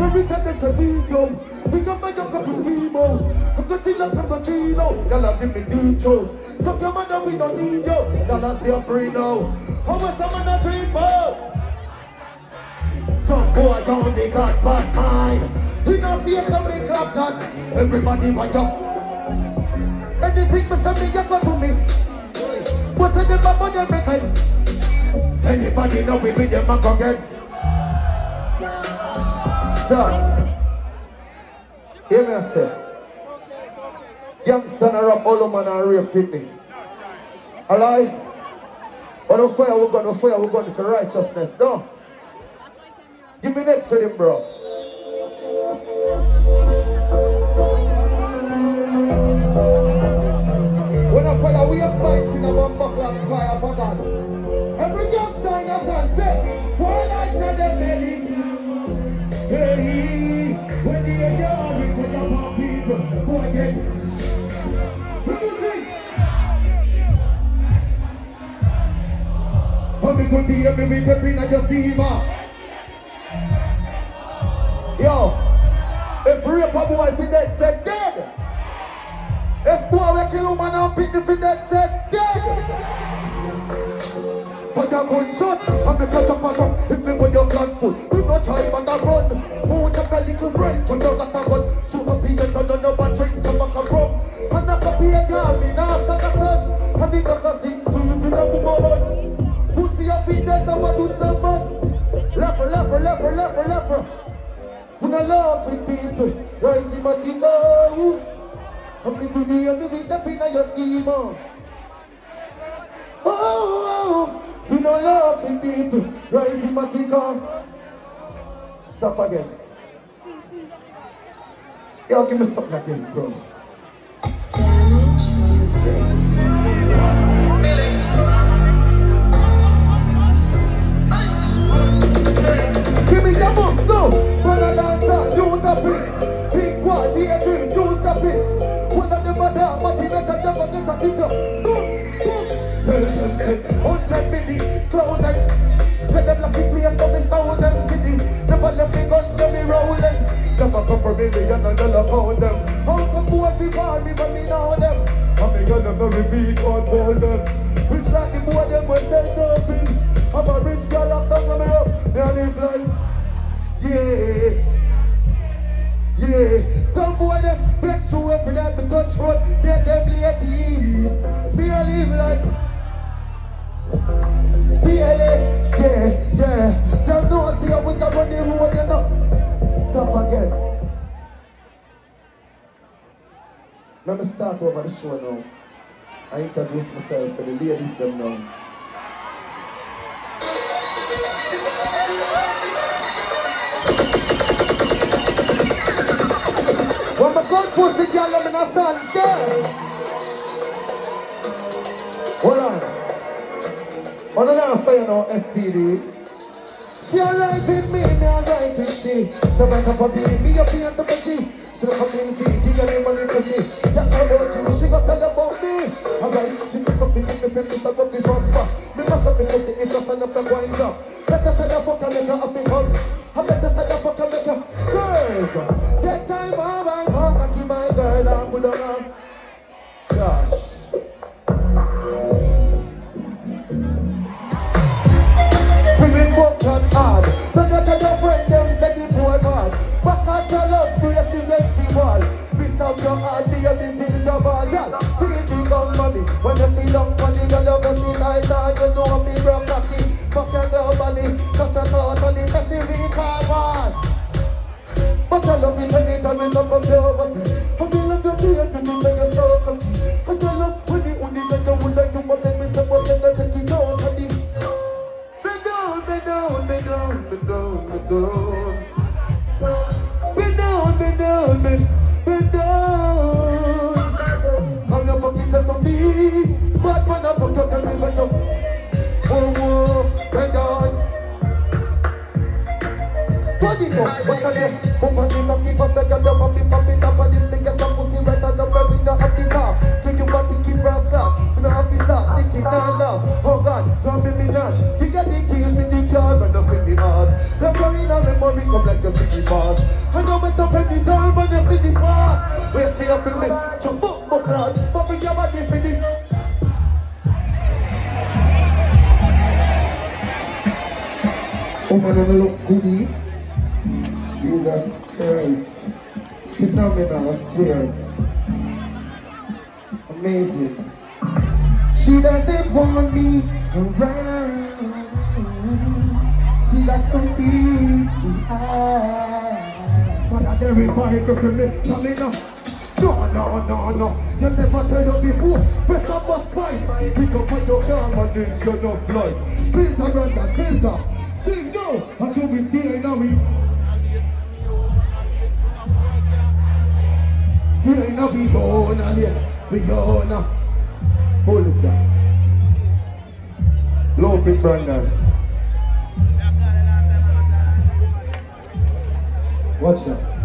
Every time there's a video, we got my young couple schemos. I'm the chillers, I'm the chilo. Y'all give me details. So come on, we don't need you. Y'all say I'm free now. How much someone a dream for? Some boy don't they got bad mind. We not fear somebody clap that. Everybody want you. Anything but something you got to me. What's in the back of every time? Anybody know we with them and go get? Stop. Hear me I say. Youngster and rap all man and rape kidney. Alright? But the fire we're going to righteousness, no? Give me next to him, bro. When I fire, we are fighting about buckler fire for God. Every youngster in a sunset, four lights are the belly. Hey, when the army put up our people, go again. How me could hear me with the pin of your steamer? Yo, if rape a boy for dead, said dead. If boy we kill a man and pick the for dead, said dead. But a gunshot, and me cut up a gun. If me with your gun foot, you no try but a run. Who just a little friend, but you got a gun. Shoot up here, so no battery, come back and run. And a copy a car, me now after the sun. And the doctor sing to you, me now move on. Pussy up in there, I want to do some man. Leper. When I love with people, rise in my kingdom. I'm living here, I'm living up in your scheme. Oh, we don't love with people, rise in my kingdom. Stop again. Yo, give me something again, bro. Give me the book, so when I dance, you stop it. Think what, the dream, you stop it. When I never die, but he never get this up. Boom. 100 million, close eyes. Let them lucky me and come in 1,000 city. Never let me gun, let me rolling. Never come for million and dollar pound them. How some boy be born, me but me know them. And me gonna very beat on hold them. Rich like the boy, them will sell doping. I'm a rich girl up down on me up. They are live like, yeah. Some boy them flex through every night to touch road. They them lady. Me a live like BLA, yeah. Them know see how we can run the road, you know. Stop again. Let me start over the show now. I introduce myself for the ladies them now. When my gun pussy girl, I'm in a sun scared. Hold on. On the fire now, SPD. She a right with me, me a right with she. So back up a beat, me up here to the G. She look up in the G, and you money to see. That's how about you, she got tell about me. Alright, she look up in the 50, so up the bumper. Me must have been pussy, it's up and up and wind up. Better say the fuck and make her up in home. I better say the fuck and make her girls. That time alright, I keep my girl on with her arm. Gosh. Women fuck and hard. So you tell your friend them say the boy bad. Back at your love to your see wall. Fist up your heart to your busy double y'all. Feel the gun money. When you see long money, you love to see like that. You know me rock cocky. Fuck your girl body. Such a totally messy weak hard. But I love it anytime it's up on your body. I feel like you're doing everything that you're so cocky. I love when the only that you would like to but then Mr. Boss and I take it down for this. Bend down. Bend down. How you fucking set up me? Bad man, I fuck you, tell me what you. Oh, bend down. Put it up, what's the name? Woman, you knock it, but I got the puppy, top of the big and the pussy right on the very now. cloud. Bubble your body for the woman wanna look goody. Jesus Christ. Phenomenal, I swear. Amazing. She doesn't want me around. She got some easy eyes. But I never invite her to me. Tell me now. No. You never tell you before. Press up bus pipe. Pick up on your arm and then turn off light. Filter run that filter. Sing now. Until we stay now we. Stay now we own we own. Hold this down. Low pitch Brandon. Watch that.